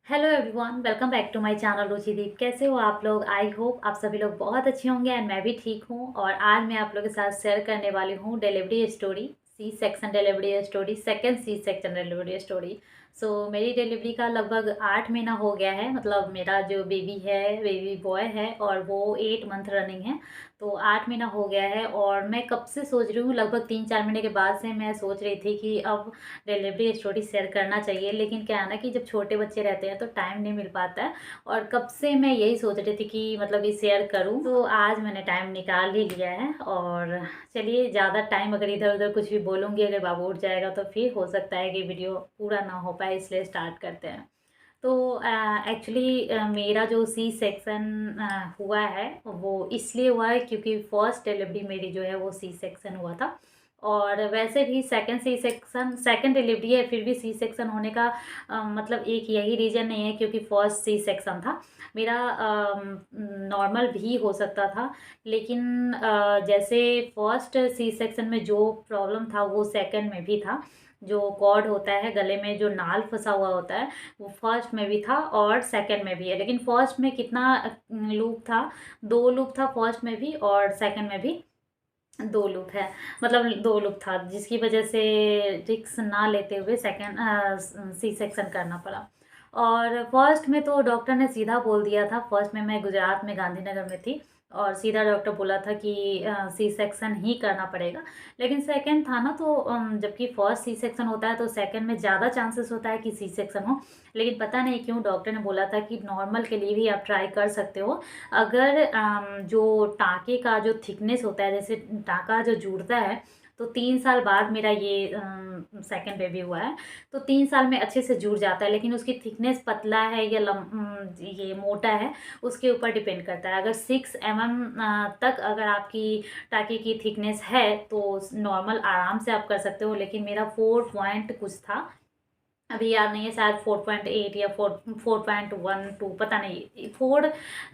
Hello everyone, welcome back to my channel Ruchideep. कैसे हो आप लोग? आई होप आप सभी लोग बहुत अच्छे होंगे एंड मैं भी ठीक हूँ। और आज मैं आप लोगों के साथ शेयर करने वाली हूँ delivery story, C section delivery story, second C section delivery story. So मेरी डिलीवरी का लगभग 8 महीना हो गया है। मतलब मेरा जो बेबी है, बेबी बॉय है, और वो 8 मंथ रनिंग है। तो 8 महीना हो गया है और मैं कब से सोच रही हूँ, लगभग 3-4 महीने के बाद से मैं सोच रही थी कि अब डिलीवरी स्टोरी शेयर करना चाहिए। लेकिन क्या है ना कि जब छोटे बच्चे रहते हैं तो टाइम नहीं मिल पाता है। और कब से मैं यही सोच रही थी कि मतलब ये शेयर करूं, तो आज मैंने टाइम निकाल ही लिया है। और चलिए, ज़्यादा टाइम अगर इधर उधर कुछ भी बोलूँगी, अगर बाबू उठ जाएगा तो फिर हो सकता है कि वीडियो पूरा ना हो पाए, इसलिए स्टार्ट करते हैं। तो एक्चुअली मेरा जो सी सेक्शन हुआ है वो इसलिए हुआ है क्योंकि फर्स्ट डिलीवरी मेरी जो है वो सी सेक्शन हुआ था। और वैसे भी second C section, second delivery है, फिर भी सी सेक्शन होने का मतलब एक यही रीज़न नहीं है क्योंकि फर्स्ट सी सेक्शन था मेरा। नॉर्मल भी हो सकता था, लेकिन जैसे फर्स्ट सी सेक्शन में जो प्रॉब्लम था वो सेकंड में भी था। जो कॉर्ड होता है गले में, जो नाल फंसा हुआ होता है, वो फर्स्ट में भी था और सेकंड में भी है। लेकिन फर्स्ट में कितना लूप था? 2 लूप था फर्स्ट में भी, और सेकंड में भी 2 लूप है। मतलब 2 लूप था, जिसकी वजह से रिक्स ना लेते हुए सेकंड सी सेक्शन करना पड़ा। और फर्स्ट में तो डॉक्टर ने सीधा बोल दिया था। फर्स्ट में मैं गुजरात में गांधीनगर में थी और सीधा डॉक्टर बोला था कि सी सेक्शन ही करना पड़ेगा। लेकिन सेकंड था ना, तो जबकि फर्स्ट सी सेक्शन होता है तो सेकंड में ज़्यादा चांसेस होता है कि सी सेक्शन हो। लेकिन पता नहीं क्यों डॉक्टर ने बोला था कि नॉर्मल के लिए भी आप ट्राई कर सकते हो। अगर जो टाँके का जो थिकनेस होता है, जैसे टाँका जो जुड़ता है, तो 3 साल बाद मेरा ये सेकंड बेबी हुआ है। तो 3 साल में अच्छे से जुड़ जाता है, लेकिन उसकी थिकनेस पतला है या ये मोटा है, उसके ऊपर डिपेंड करता है। अगर 6 mm तक अगर आपकी टाँके की थिकनेस है तो नॉर्मल आराम से आप कर सकते हो। लेकिन मेरा 4 पॉइंट कुछ था, अभी याद नहीं है, शायद 4.8 या 4.12, पता नहीं, 4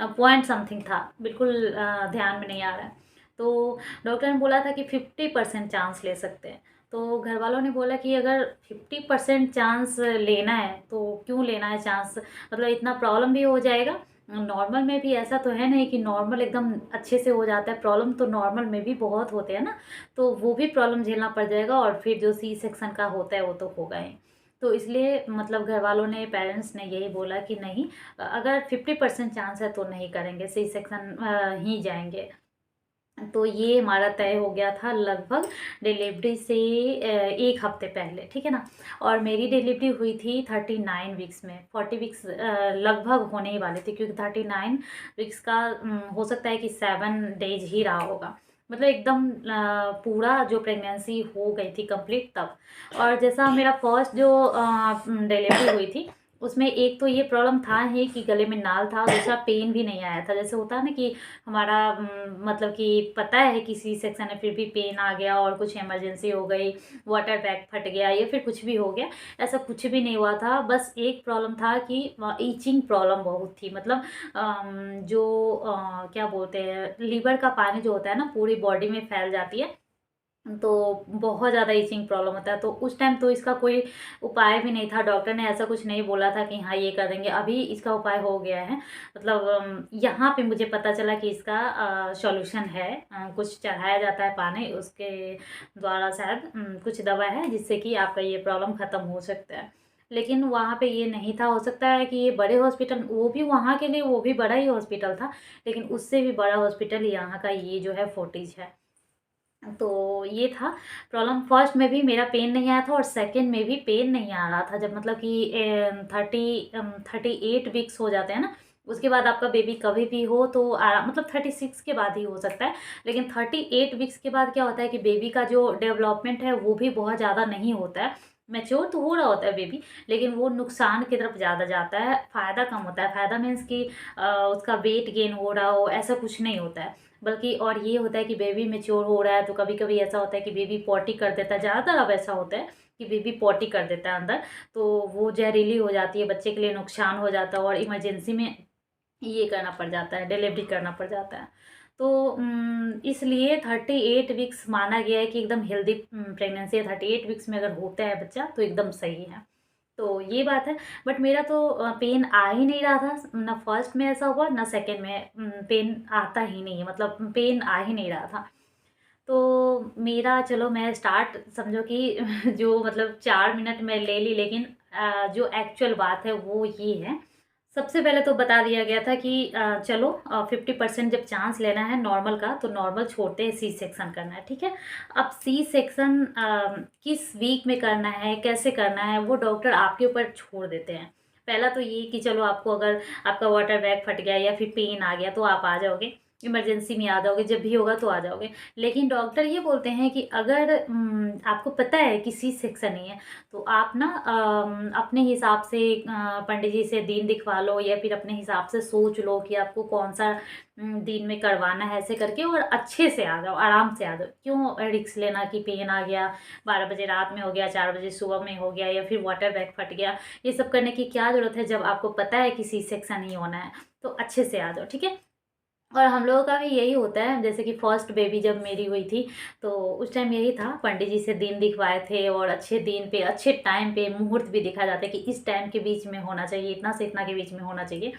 पॉइंट समथिंग था, बिल्कुल ध्यान में नहीं आ रहा है। तो डॉक्टर ने बोला था कि 50% चांस ले सकते हैं। तो घर वालों ने बोला कि अगर 50% चांस लेना है तो क्यों लेना है चांस, मतलब इतना प्रॉब्लम भी हो जाएगा। नॉर्मल में भी ऐसा तो है नहीं कि नॉर्मल एकदम अच्छे से हो जाता है, प्रॉब्लम तो नॉर्मल में भी बहुत होते हैं ना। तो वो भी प्रॉब्लम झेलना पड़ जाएगा, और फिर जो सी सेक्शन का होता है वो तो होगा ही। तो इसलिए मतलब घर वालों ने, पेरेंट्स ने यही बोला कि नहीं, अगर 50% चांस है तो नहीं करेंगे, सी सेक्शन ही जाएंगे। तो ये हमारा तय हो गया था लगभग डिलीवरी से 1 हफ्ते पहले, ठीक है ना। और मेरी डिलीवरी हुई थी 39 वीक्स में, 40 वीक्स लगभग होने ही वाले थे, क्योंकि 39 वीक्स का हो सकता है कि 7 डेज ही रहा होगा। मतलब एकदम पूरा जो प्रेगनेंसी हो गई थी कंप्लीट तब। और जैसा मेरा फर्स्ट जो डिलीवरी हुई थी, उसमें एक तो ये प्रॉब्लम था ही कि गले में नाल था, दूसरा पेन भी नहीं आया था। जैसे होता है ना कि हमारा मतलब कि पता है कि सी सेक्शन है, फिर भी पेन आ गया और कुछ इमरजेंसी हो गई, वाटर बैग फट गया या फिर कुछ भी हो गया, ऐसा कुछ भी नहीं हुआ था। बस एक प्रॉब्लम था कि ईचिंग प्रॉब्लम बहुत थी। मतलब जो क्या बोलते हैं, लीवर का पानी जो होता है ना, पूरी बॉडी में फैल जाती है, तो बहुत ज़्यादा ईचिंग प्रॉब्लम होता है। तो उस टाइम तो इसका कोई उपाय भी नहीं था, डॉक्टर ने ऐसा कुछ नहीं बोला था कि हाँ ये कर देंगे। अभी इसका उपाय हो गया है। मतलब यहाँ पे मुझे पता चला कि इसका सॉल्यूशन है। कुछ चढ़ाया जाता है पानी, उसके द्वारा शायद कुछ दवा है जिससे कि आपका ये प्रॉब्लम ख़त्म हो सकता है। लेकिन वहाँ पे ये नहीं था। हो सकता है कि ये बड़े हॉस्पिटल, वो भी वहाँ के लिए वो भी बड़ा ही हॉस्पिटल था, लेकिन उससे भी बड़ा हॉस्पिटल यहाँ का ये जो है फोर्टिज है। तो ये था प्रॉब्लम। फर्स्ट में भी मेरा पेन नहीं आया था और सेकंड में भी पेन नहीं आ रहा था। जब मतलब कि 38 वीक्स हो जाते हैं ना, उसके बाद आपका बेबी कभी भी हो तो मतलब 36 के बाद ही हो सकता है। लेकिन 38 वीक्स के बाद क्या होता है कि बेबी का जो डेवलपमेंट है वो भी बहुत ज़्यादा नहीं होता है। मैच्योर तो हो रहा होता है बेबी, लेकिन वो नुकसान की तरफ ज़्यादा जाता है, फ़ायदा कम होता है। फ़ायदा मीन्स कि उसका वेट गेन हो रहा हो, ऐसा कुछ नहीं होता है। बल्कि और ये होता है कि बेबी मैच्योर हो रहा है, तो कभी कभी ऐसा होता है कि बेबी पॉटी कर देता है। ज़्यादातर अब ऐसा होता है कि बेबी पॉटी कर देता है अंदर, तो वो जहरीली हो जाती है, बच्चे के लिए नुकसान हो जाता है और इमरजेंसी में ये करना पड़ जाता है, डिलीवरी करना पड़ जाता है। तो इसलिए 38 वीक्स माना गया है कि एकदम हेल्दी प्रेगनेंसी है। 38 वीक्स में अगर होता है बच्चा तो एकदम सही है। तो ये बात है। बट मेरा तो पेन आ ही नहीं रहा था, ना फर्स्ट में ऐसा हुआ ना सेकंड में, पेन आता ही नहीं है, मतलब पेन आ ही नहीं रहा था। तो मेरा चलो मैं स्टार्ट समझो कि जो मतलब 4 मिनट में ले ली, लेकिन जो एक्चुअल बात है वो ये है। सबसे पहले तो बता दिया गया था कि चलो 50% जब चांस लेना है नॉर्मल का तो नॉर्मल छोड़ते हैं, सी सेक्शन करना है, ठीक है। अब सी सेक्शन किस वीक में करना है, कैसे करना है, वो डॉक्टर आपके ऊपर छोड़ देते हैं। पहला तो ये कि चलो आपको अगर आपका वाटर बैग फट गया या फिर पेन आ गया तो आप आ जाओगे, इमरजेंसी में आ जाओगे, जब भी होगा तो आ जाओगे। लेकिन डॉक्टर ये बोलते हैं कि अगर आपको पता है कि सी सेक्शन ही है तो आप ना अपने हिसाब से पंडित जी से दिन दिखवा लो, या फिर अपने हिसाब से सोच लो कि आपको कौन सा दिन में करवाना है, ऐसे करके, और अच्छे से आ जाओ, आराम से आ जाओ। क्यों रिक्स लेना कि पेन आ गया, 12 बजे रात में हो गया, 4 बजे सुबह में हो गया, या फिर वाटर बैग फट गया, ये सब करने की क्या ज़रूरत है जब आपको पता है कि सी सेक्शन ही होना है। तो अच्छे से आ जाओ, ठीक है। और हम लोगों का भी यही होता है, जैसे कि फर्स्ट बेबी जब मेरी हुई थी तो उस टाइम यही था, पंडित जी से दिन दिखवाए थे, और अच्छे दिन पे अच्छे टाइम पे मुहूर्त भी दिखा जाता है कि इस टाइम के बीच में होना चाहिए, इतना से इतना के बीच में होना चाहिए,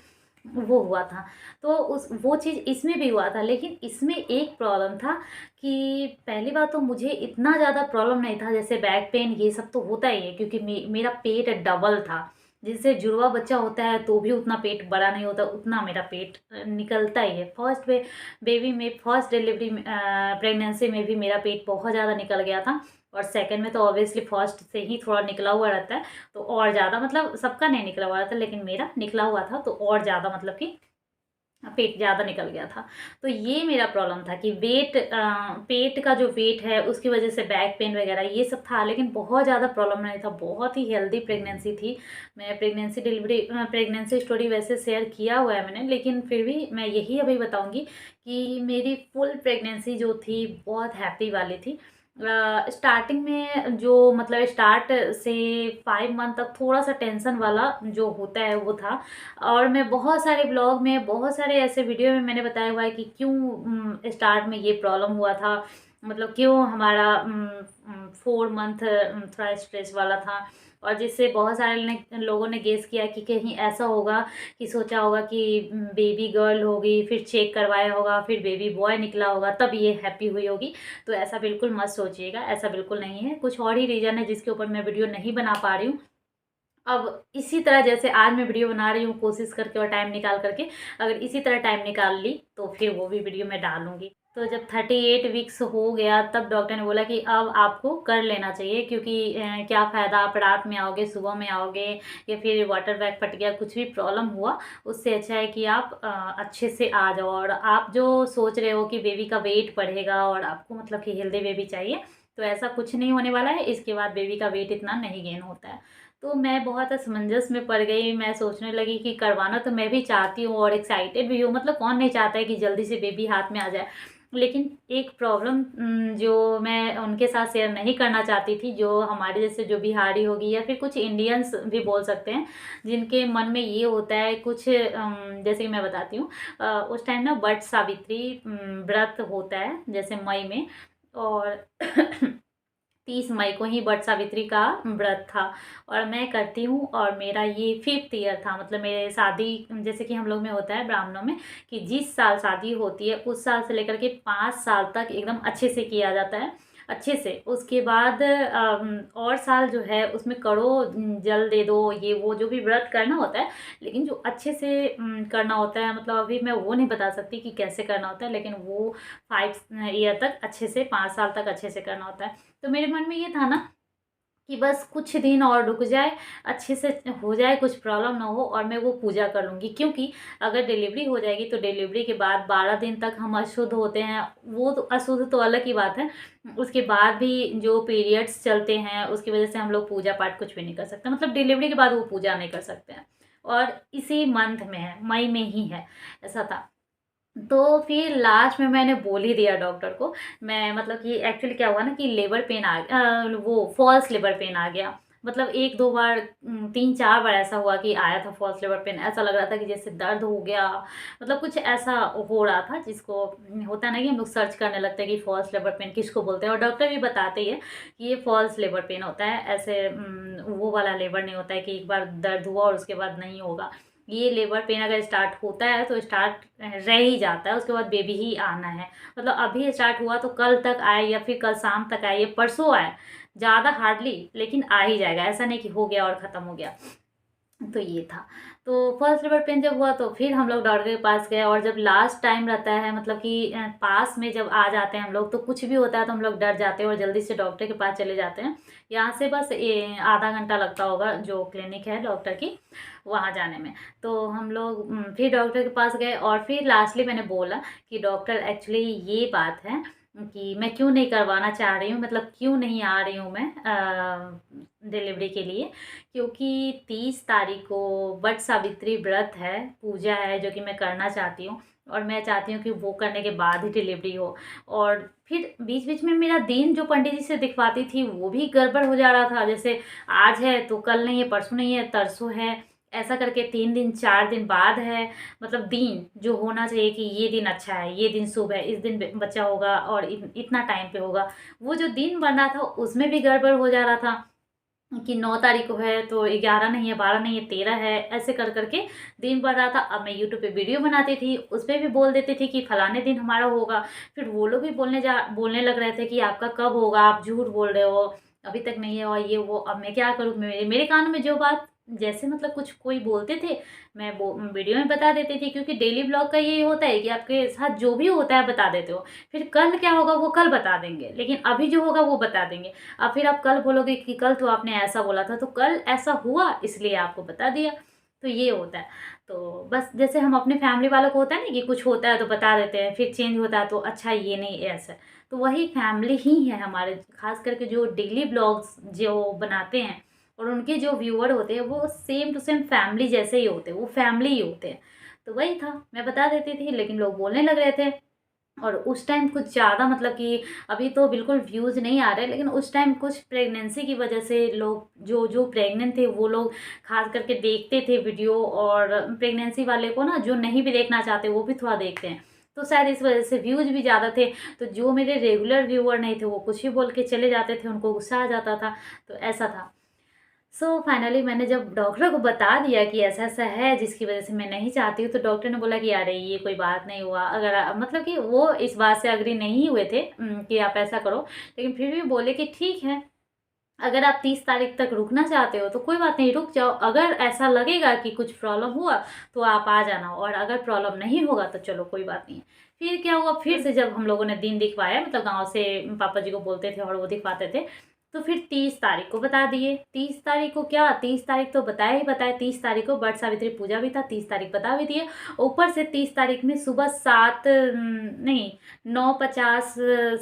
वो हुआ था। तो उस वो चीज़ इसमें भी हुआ था, लेकिन इसमें एक प्रॉब्लम था कि पहली बात तो मुझे इतना ज़्यादा प्रॉब्लम नहीं था, जैसे बैक पेन ये सब तो होता ही है, क्योंकि मेरा पेट डबल था। जिससे जुड़वा बच्चा होता है तो भी उतना पेट बड़ा नहीं होता, उतना मेरा पेट निकलता ही है। बेबी में, फर्स्ट डिलीवरी में, प्रेगनेंसी में भी मेरा पेट बहुत ज़्यादा निकल गया था, और सेकंड में तो ऑब्वियसली फर्स्ट से ही थोड़ा निकला हुआ रहता है, तो और ज़्यादा, मतलब सबका नहीं निकला हुआ था लेकिन मेरा निकला हुआ था, तो और ज़्यादा मतलब कि पेट ज़्यादा निकल गया था। तो ये मेरा प्रॉब्लम था कि पेट का जो वेट है उसकी वजह से बैक पेन वगैरह ये सब था, लेकिन बहुत ज़्यादा प्रॉब्लम नहीं था, बहुत ही हेल्दी प्रेगनेंसी थी। मैं प्रेगनेंसी स्टोरी वैसे शेयर किया हुआ है मैंने, लेकिन फिर भी मैं यही अभी बताऊँगी कि मेरी फुल प्रेगनेंसी जो थी बहुत हैप्पी वाली थी। स्टार्टिंग में जो मतलब स्टार्ट से 5 मंथ तक थोड़ा-सा टेंशन वाला जो होता है वो था, और मैं बहुत सारे ब्लॉग में, बहुत सारे ऐसे वीडियो में मैंने बताया हुआ है कि क्यों स्टार्ट में ये प्रॉब्लम हुआ था, मतलब क्यों हमारा 4 मंथ थोड़ा स्ट्रेस वाला था, और जिससे बहुत सारे लोगों ने गेस किया कि कहीं ऐसा होगा कि सोचा होगा कि बेबी गर्ल होगी, फिर चेक करवाया होगा, फिर बेबी बॉय निकला होगा, तब ये हैप्पी हुई होगी। तो ऐसा बिल्कुल मत सोचिएगा, ऐसा बिल्कुल नहीं है, कुछ और ही रीज़न है जिसके ऊपर मैं वीडियो नहीं बना पा रही हूँ। अब इसी तरह जैसे आज मैं वीडियो बना रही हूँ कोशिश करके और टाइम निकाल करके, अगर इसी तरह टाइम निकाल ली तो फिर वो भी वीडियो मैं डालूँगी। तो जब 38 वीक्स हो गया तब डॉक्टर ने बोला कि अब आपको कर लेना चाहिए, क्योंकि क्या फ़ायदा, आप रात में आओगे, सुबह में आओगे, या फिर वाटर बैग फट गया, कुछ भी प्रॉब्लम हुआ, उससे अच्छा है कि आप अच्छे से आ जाओ। और आप जो सोच रहे हो कि बेबी का वेट बढ़ेगा और आपको मतलब कि हेल्दी बेबी चाहिए, तो ऐसा कुछ नहीं होने वाला है। इसके बाद बेबी का वेट इतना नहीं गेन होता है। तो मैं बहुत असमंजस में पड़ गई, मैं सोचने लगी कि करवाना तो मैं भी चाहती हूँ और एक्साइटेड भी हूँ, मतलब कौन नहीं चाहता है कि जल्दी से बेबी हाथ में आ जाए। लेकिन एक प्रॉब्लम जो मैं उनके साथ शेयर नहीं करना चाहती थी, जो हमारे जैसे जो बिहारी होगी या फिर कुछ इंडियंस भी बोल सकते हैं, जिनके मन में ये होता है कुछ, जैसे कि मैं बताती हूँ, उस टाइम ना वट सावित्री व्रत होता है जैसे मई में, और 30 मई को ही वट सावित्री का व्रत था, और मैं करती हूँ, और मेरा ये 5th ईयर था, मतलब मेरे शादी, जैसे कि हम लोग में होता है ब्राह्मणों में कि जिस साल शादी होती है उस साल से लेकर के 5 साल तक एकदम अच्छे से किया जाता है, अच्छे से। उसके बाद और साल जो है उसमें करो, जल दे दो, ये वो जो भी व्रत करना होता है, लेकिन जो अच्छे से करना होता है, मतलब अभी मैं वो नहीं बता सकती कि कैसे करना होता है, लेकिन वो 5 ईयर तक अच्छे से, 5 साल तक अच्छे से करना होता है। तो मेरे मन में ये था ना कि बस कुछ दिन और रुक जाए, अच्छे से हो जाए, कुछ प्रॉब्लम ना हो, और मैं वो पूजा कर लूँगी। क्योंकि अगर डिलीवरी हो जाएगी तो डिलीवरी के बाद 12 दिन तक हम अशुद्ध होते हैं, वो तो अशुद्ध तो अलग ही बात है। उसके बाद भी जो पीरियड्स चलते हैं उसकी वजह से हम लोग पूजा पाठ कुछ भी नहीं कर सकते, मतलब डिलीवरी के बाद वो पूजा नहीं कर सकते हैं। और इसी मंथ में है, मई में ही है, ऐसा था। तो फिर लास्ट में मैंने बोल ही दिया डॉक्टर को। मैं मतलब कि एक्चुअली क्या हुआ ना कि लेबर पेन वो फॉल्स लेबर पेन आ गया। मतलब 1-2 बार 3-4 बार ऐसा हुआ कि आया था फॉल्स लेबर पेन। ऐसा लग रहा था कि जैसे दर्द हो गया, मतलब कुछ ऐसा हो रहा था जिसको होता है ना कि हम लोग सर्च करने लगते हैं कि फॉल्स लेबर पेन किसको बोलते हैं, और डॉक्टर भी बताते ही है कि ये फॉल्स लेबर पेन होता है। ऐसे वो वाला लेबर नहीं होता है कि एक बार दर्द हुआ और उसके बाद नहीं होगा। ये लेबर पेन अगर स्टार्ट होता है तो स्टार्ट रह ही जाता है, उसके बाद बेबी ही आना है। मतलब अभी स्टार्ट हुआ तो कल तक आए या फिर कल शाम तक आए या परसों आए, ज़्यादा हार्डली लेकिन आ ही जाएगा। ऐसा नहीं कि हो गया और ख़त्म हो गया। तो ये था। तो फर्स्ट लेबर पेन जब हुआ तो फिर हम लोग डॉक्टर के पास गए, और जब लास्ट टाइम रहता है मतलब कि पास में जब आ जाते हैं हम लोग, तो कुछ भी होता है तो हम लोग डर जाते हैं और जल्दी से डॉक्टर के पास चले जाते हैं। यहाँ से बस आधा घंटा लगता होगा जो क्लिनिक है डॉक्टर की, वहाँ जाने में। तो हम लोग फिर डॉक्टर के पास गए, और फिर लास्टली मैंने बोला कि डॉक्टर एक्चुअली ये बात है कि मैं क्यों नहीं करवाना चाह रही हूँ, मतलब क्यों नहीं आ रही हूँ मैं डिलीवरी के लिए। क्योंकि 30 तारीख को वट सावित्री व्रत है, पूजा है जो कि मैं करना चाहती हूँ, और मैं चाहती हूँ कि वो करने के बाद ही डिलीवरी हो। और फिर बीच बीच में मेरा दिन जो पंडित जी से दिखवाती थी वो भी गड़बड़ हो जा रहा था, जैसे आज है तो कल नहीं है, परसों नहीं है तरसों है, ऐसा करके 3 दिन 4 दिन बाद है। मतलब दिन जो होना चाहिए कि ये दिन अच्छा है, ये दिन शुभ है, इस दिन बच्चा होगा और इतना टाइम पे होगा, वो जो दिन बन रहा था उसमें भी गड़बड़ हो जा रहा था कि 9 तारीख को है तो 11 नहीं है, 12 नहीं है, 13 है, ऐसे कर करके दिन बढ़ रहा था। अब मैं यूट्यूब पे वीडियो बनाती थी, उस पे भी बोल देती थी कि फलाने दिन हमारा होगा। फिर वो लोग भी बोलने लग रहे थे कि आपका कब होगा, आप झूठ बोल रहे हो, अभी तक नहीं है और ये वो। अब मैं क्या करूँ, मेरे कानों में जो बात जैसे मतलब कुछ कोई बोलते थे, मैं वो वीडियो में बता देती थी, क्योंकि डेली ब्लॉग का ये होता है कि आपके साथ जो भी होता है बता देते हो। फिर कल क्या होगा वो कल बता देंगे, लेकिन अभी जो होगा वो बता देंगे। अब फिर आप कल बोलोगे कि कल तो आपने ऐसा बोला था, तो कल ऐसा हुआ इसलिए आपको बता दिया। तो ये होता है। तो बस जैसे हम अपने फैमिली वालों को होता है ना कि कुछ होता है तो बता देते हैं, फिर चेंज होता है तो अच्छा ये नहीं ऐसा। तो वही फैमिली ही है हमारे, खास करके जो डेली ब्लॉग्स जो बनाते हैं और उनके जो व्यूअर होते हैं वो सेम टू सेम फैमिली जैसे ही होते हैं, वो फैमिली ही होते हैं। तो वही था, मैं बता देती थी लेकिन लोग बोलने लग रहे थे। और उस टाइम कुछ ज़्यादा मतलब कि अभी तो बिल्कुल व्यूज़ नहीं आ रहे, लेकिन उस टाइम कुछ प्रेगनेंसी की वजह से लोग जो जो प्रेग्नेंट थे वो लोग खास करके देखते थे वीडियो, और प्रेगनेंसी वाले को ना जो नहीं भी देखना चाहते वो भी थोड़ा देखते हैं। तो शायद इस वजह से व्यूज़ भी ज़्यादा थे। तो जो मेरे रेगुलर व्यूअर नहीं थे वो कुछ भी बोल के चले जाते थे, उनको गुस्सा आ जाता था। तो ऐसा था। फाइनली मैंने जब डॉक्टर को बता दिया कि ऐसा-ऐसा है जिसकी वज़ह से मैं नहीं चाहती हूँ, तो डॉक्टर ने बोला कि अरे ये कोई बात नहीं हुआ। अगर मतलब कि वो इस बात से एग्री नहीं हुए थे कि आप ऐसा करो, लेकिन फिर भी बोले कि ठीक है, अगर आप 30 तारीख तक रुकना चाहते हो तो कोई बात नहीं, रुक जाओ। अगर ऐसा लगेगा कि कुछ प्रॉब्लम हुआ तो आप आ जाना, और अगर प्रॉब्लम नहीं होगा तो चलो कोई बात नहीं है। फिर क्या हुआ, फिर से जब हम लोगों ने दिन दिखवाया, मतलब गाँव से पापा जी को बोलते थे और वो दिखवाते थे, तो फिर 30 तारीख को बता दिए। 30 तारीख को क्या, 30 तारीख तो बताया ही बताया, 30 तारीख को वट सावित्री पूजा भी था, 30 तारीख बता भी दिए। ऊपर से 30 तारीख में सुबह 7 नहीं 9:50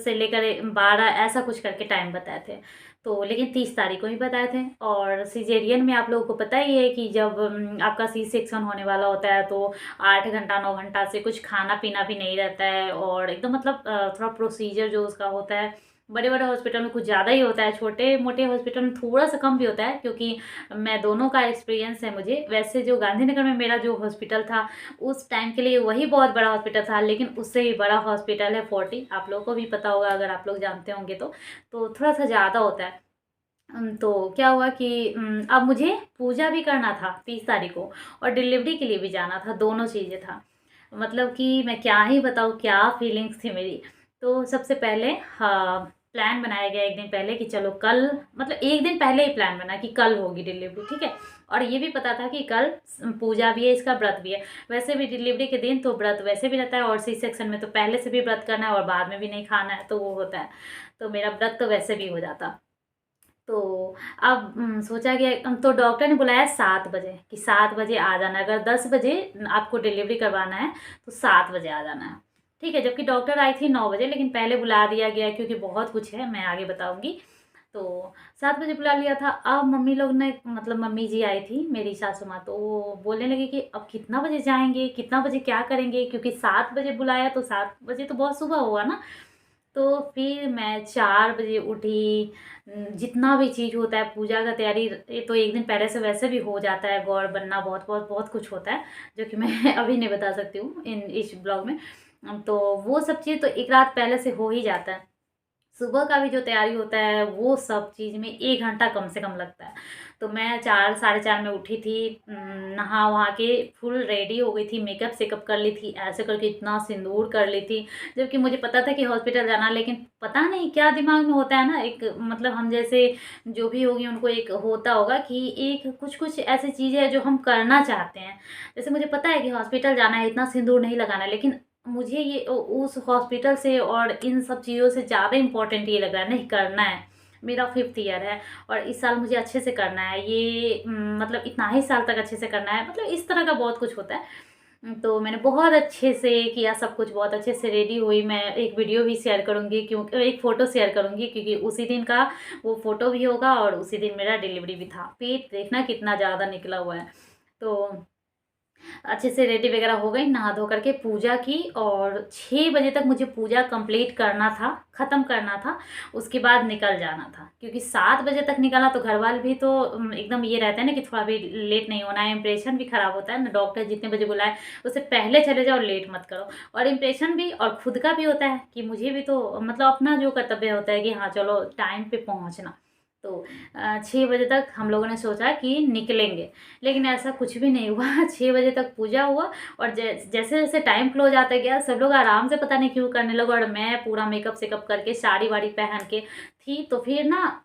से लेकर 12 ऐसा कुछ करके टाइम बताए थे। तो लेकिन 30 तारीख को ही बताए थे। और सिजेरियन में आप लोगों को पता ही है कि जब आपका सी सेक्शन होने वाला होता है तो 8 घंटा 9 घंटा से कुछ खाना पीना भी नहीं रहता है, और एकदम मतलब थोड़ा प्रोसीजर जो उसका होता है, बड़े बड़े हॉस्पिटल में कुछ ज़्यादा ही होता है, छोटे मोटे हॉस्पिटल में थोड़ा सा कम भी होता है, क्योंकि मैं दोनों का एक्सपीरियंस है मुझे। वैसे जो गांधीनगर में मेरा जो हॉस्पिटल था उस टाइम के लिए वही बहुत बड़ा हॉस्पिटल था, लेकिन उससे भी बड़ा हॉस्पिटल है फोर्टी, आप लोगों को भी पता होगा अगर आप लोग जानते होंगे तो थोड़ा सा ज़्यादा होता है। तो क्या हुआ कि अब मुझे पूजा भी करना था 30 तारीख को, और डिलीवरी के लिए भी जाना था, दोनों चीज़ें था। मतलब कि मैं क्या ही बताऊँ क्या फीलिंग्स थी मेरी। तो सबसे पहले हाँ, प्लान बनाया गया एक दिन पहले कि चलो कल, मतलब एक दिन पहले ही प्लान बना कि कल होगी डिलीवरी, ठीक है। और ये भी पता था कि कल पूजा भी है, इसका व्रत भी है। वैसे भी डिलीवरी के दिन तो व्रत वैसे भी रहता है, और सी सेक्शन में तो पहले से भी व्रत करना है और बाद में भी नहीं खाना है, तो वो होता है। तो मेरा व्रत तो वैसे भी हो जाता। तो अब सोचा कि तो डॉक्टर ने बुलाया 7 बजे कि 7 बजे आ जाना, अगर 10 बजे आपको डिलीवरी करवाना है तो 7 बजे आ जाना है, ठीक है। जबकि डॉक्टर आई थी 9 बजे, लेकिन पहले बुला दिया गया क्योंकि बहुत कुछ है, मैं आगे बताऊंगी। तो 7 बजे बुला लिया था। अब मम्मी लोग ने, मतलब मम्मी जी आई थी मेरी सासू माँ, तो वो बोलने लगी कि अब कितना बजे जाएंगे, कितना बजे क्या करेंगे, क्योंकि 7 बजे बुलाया तो 7 बजे तो बहुत सुबह हुआ ना। तो फिर मैं 4 बजे उठी। जितना भी चीज़ होता है पूजा का तैयारी, ये तो एक दिन पहले से वैसे भी हो जाता है, गौर बनना बहुत बहुत बहुत कुछ होता है, जो कि मैं अभी नहीं बता सकती हूँ इस ब्लॉग में। तो वो सब चीज़ तो एक रात पहले से हो ही जाता है। सुबह का भी जो तैयारी होता है वो सब चीज़ में 1 घंटा कम से कम लगता है। तो मैं 4 साढ़े 4 में उठी थी, नहा-वहा के फुल रेडी हो गई थी, मेकअप-सेकअप कर ली थी, ऐसे करके इतना सिंदूर कर ली थी, जबकि मुझे पता था कि हॉस्पिटल जाना है, लेकिन पता नहीं क्या दिमाग में होता है ना, एक मतलब हम जैसे जो भी होगी उनको एक होता होगा कि एक कुछ-कुछ ऐसी चीज़ें हैं जो हम करना चाहते हैं। जैसे मुझे पता है कि हॉस्पिटल जाना है, इतना सिंदूर नहीं लगाना है, लेकिन मुझे ये उस हॉस्पिटल से और इन सब चीज़ों से ज़्यादा इम्पोर्टेंट ये लग रहा है, नहीं करना है। मेरा 5th ईयर है और इस साल मुझे अच्छे से करना है, ये मतलब इतना ही साल तक अच्छे से करना है, मतलब इस तरह का बहुत कुछ होता है। तो मैंने बहुत अच्छे से किया सब कुछ, बहुत अच्छे से रेडी हुई। मैं एक वीडियो भी शेयर करूँगी, क्योंकि एक फ़ोटो शेयर करूँगी, क्योंकि उसी दिन का वो फ़ोटो भी होगा और उसी दिन मेरा डिलीवरी भी था। पेट देखना कितना ज़्यादा निकला हुआ है। तो अच्छे से रेडी वगैरह हो गई, नहा धो करके पूजा की और 6 बजे तक मुझे पूजा कंप्लीट करना था, ख़त्म करना था, उसके बाद निकल जाना था। क्योंकि 7 बजे तक निकला तो घरवाले भी तो एकदम ये रहता है ना कि थोड़ा भी लेट नहीं होना है, इंप्रेशन भी ख़राब होता है ना, डॉक्टर जितने बजे बुलाए उससे पहले चले जाओ, लेट मत करो। और इंप्रेशन भी और खुद का भी होता है कि मुझे भी तो मतलब अपना जो कर्तव्य होता है कि हाँ, चलो टाइम पे पहुँचना। तो 6 बजे तक हम लोगों ने सोचा कि निकलेंगे, लेकिन ऐसा कुछ भी नहीं हुआ। 6 बजे तक पूजा हुआ और जैसे-जैसे टाइम क्लोज़ आता गया, सब लोग आराम से पता नहीं क्यों करने लगे और मैं पूरा मेकअप-सेकअप करके साड़ी-वाड़ी पहन के थी। तो फिर ना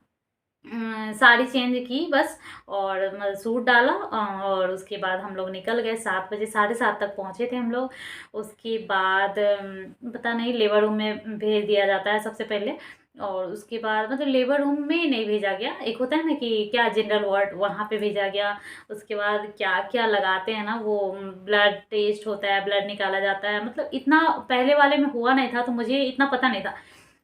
साड़ी चेंज की बस और सूट डाला, और उसके बाद हम लोग निकल गए। 7 बजे, साढ़े 7 तक पहुँचे थे हम लोग। उसके बाद पता नहीं लेबर रूम में भेज दिया जाता है सबसे पहले, और उसके बाद मतलब लेबर रूम में नहीं भेजा गया। एक होता है ना कि क्या जनरल वार्ड, वहाँ पे भेजा गया। उसके बाद क्या-क्या लगाते हैं ना वो, ब्लड टेस्ट होता है, ब्लड निकाला जाता है। मतलब इतना पहले वाले में हुआ नहीं था, तो मुझे इतना पता नहीं था।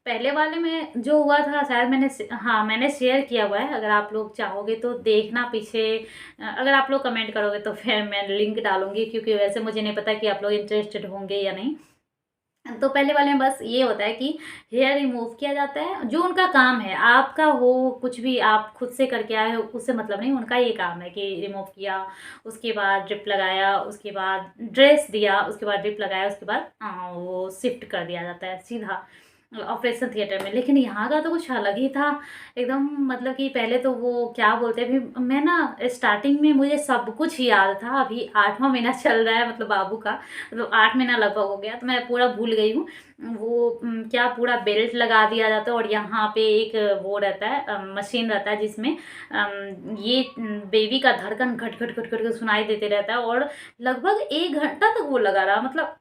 पहले वाले में जो हुआ था शायद मैंने शेयर किया हुआ है, अगर आप लोग चाहोगे तो देखना पीछे। अगर आप लोग कमेंट करोगे तो फिर मैं लिंक डालूँगी, क्योंकि वैसे मुझे नहीं पता कि आप लोग इंटरेस्टेड होंगे या नहीं। तो पहले वाले में बस ये होता है कि हेयर रिमूव किया जाता है, जो उनका काम है। आपका हो कुछ भी आप खुद से करके आए हो उससे मतलब नहीं, उनका ये काम है कि रिमूव किया, उसके बाद ड्रिप लगाया, उसके बाद ड्रेस दिया, उसके बाद ड्रिप लगाया, उसके बाद वो शिफ्ट कर दिया जाता है सीधा ऑपरेशन थिएटर में। लेकिन यहाँ का तो कुछ अलग ही था एकदम, मतलब कि पहले तो वो क्या बोलते हैं, अभी मैं ना स्टार्टिंग में मुझे सब कुछ याद था। अभी 8वां महीना चल रहा है मतलब बाबू का, मतलब 8 महीना लगभग हो गया, तो मैं पूरा भूल गई हूँ। वो क्या पूरा बेल्ट लगा दिया जाता है और यहाँ पे एक वो रहता है, मशीन रहता है जिसमें ये बेबी का धड़कन घट घट घट घट के सुनाई देते रहता है, और लगभग 1 घंटा तक वो लगा रहा। मतलब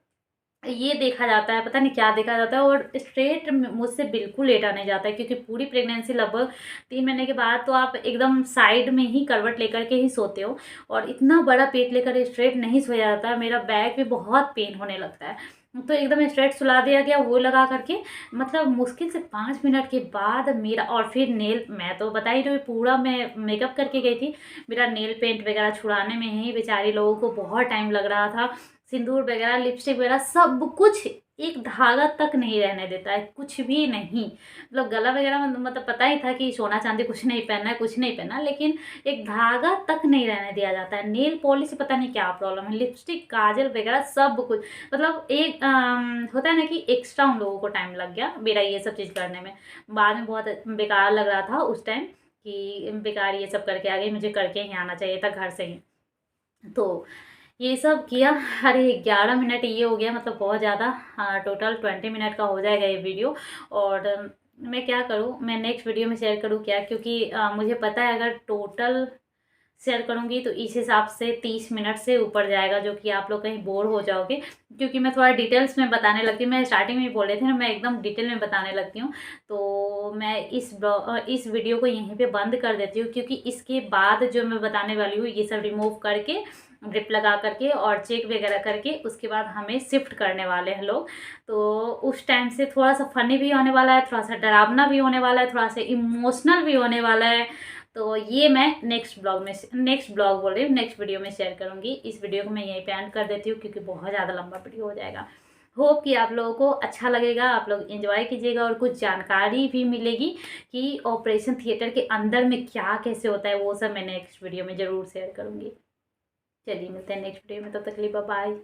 ये देखा जाता है, पता नहीं क्या देखा जाता है, और स्ट्रेट मुझसे बिल्कुल लेटा नहीं जाता है, क्योंकि पूरी प्रेगनेंसी लगभग 3 महीने के बाद तो आप एकदम साइड में ही करवट लेकर के ही सोते हो, और इतना बड़ा पेट लेकर स्ट्रेट नहीं सोया जाता है। मेरा बैक भी बहुत पेन होने लगता है, तो एकदम स्ट्रेट सुला दिया गया वो लगा करके। मतलब मुश्किल से 5 मिनट के बाद मेरा, और फिर नेल, मैं तो बता ही रही हूँ पूरा मैं मेकअप करके गई थी, मेरा नेल पेंट वगैरह छुड़ाने में ही बेचारी लोगों को बहुत टाइम लग रहा था। सिंदूर वगैरह, लिपस्टिक वगैरह सब कुछ, एक धागा तक नहीं रहने देता है, कुछ भी नहीं। मतलब गला वगैरह में मतलब पता ही था कि सोना चांदी कुछ नहीं पहनना है, कुछ नहीं पहनना, लेकिन एक धागा तक नहीं रहने दिया जाता है। नेल पॉलिश पता नहीं क्या प्रॉब्लम है, लिपस्टिक, काजल वगैरह सब कुछ, मतलब एक होता है ना कि एक्स्ट्रा उन लोगों को टाइम लग गया मेरा ये सब चीज़ करने में। बाद में बहुत बेकार लग रहा था उस टाइम कि बेकार ये सब करके आ गई, मुझे करके ही आना चाहिए था घर से ही। तो ये सब किया। अरे 11 मिनट ये हो गया, मतलब बहुत ज़्यादा। हाँ, टोटल 20 मिनट का हो जाएगा ये वीडियो। और मैं क्या करूँ, मैं नेक्स्ट वीडियो में शेयर करूँ क्या, क्योंकि मुझे पता है अगर टोटल शेयर करूँगी तो इस हिसाब से 30 मिनट से ऊपर जाएगा, जो कि आप लोग कहीं बोर हो जाओगे, क्योंकि मैं थोड़ा डिटेल्स में बताने लगती हूँ। मैं स्टार्टिंग में ही बोल रही थी ना, मैं एकदम डिटेल में बताने लगती हूँ। तो मैं इस वीडियो को यहीं पे बंद कर देती हूँ, क्योंकि इसके बाद जो मैं बताने वाली हूँ ये सब रिमूव करके, ड्रिप लगा करके और चेक वगैरह करके, उसके बाद हमें शिफ्ट करने वाले हैं लोग। तो उस टाइम से थोड़ा सा फ़नी भी होने वाला है, थोड़ा सा डरावना भी होने वाला है, थोड़ा सा इमोशनल भी होने वाला है। तो ये मैं नेक्स्ट ब्लॉग बोल रही हूँ, नेक्स्ट वीडियो में शेयर करूँगी। इस वीडियो को मैं यहीं पे एंड कर देती हूँ, क्योंकि बहुत ज़्यादा लंबा वीडियो हो जाएगा। होप कि आप लोगों को अच्छा लगेगा, आप लोग एंजॉय कीजिएगा और कुछ जानकारी भी मिलेगी कि ऑपरेशन थिएटर के अंदर में क्या कैसे होता है, वो सब मैं नेक्स्ट वीडियो में ज़रूर शेयर करूँगी। चलिए मिलते हैं नेक्स्ट वीडियो में, तब तक के लिए बाय बाय।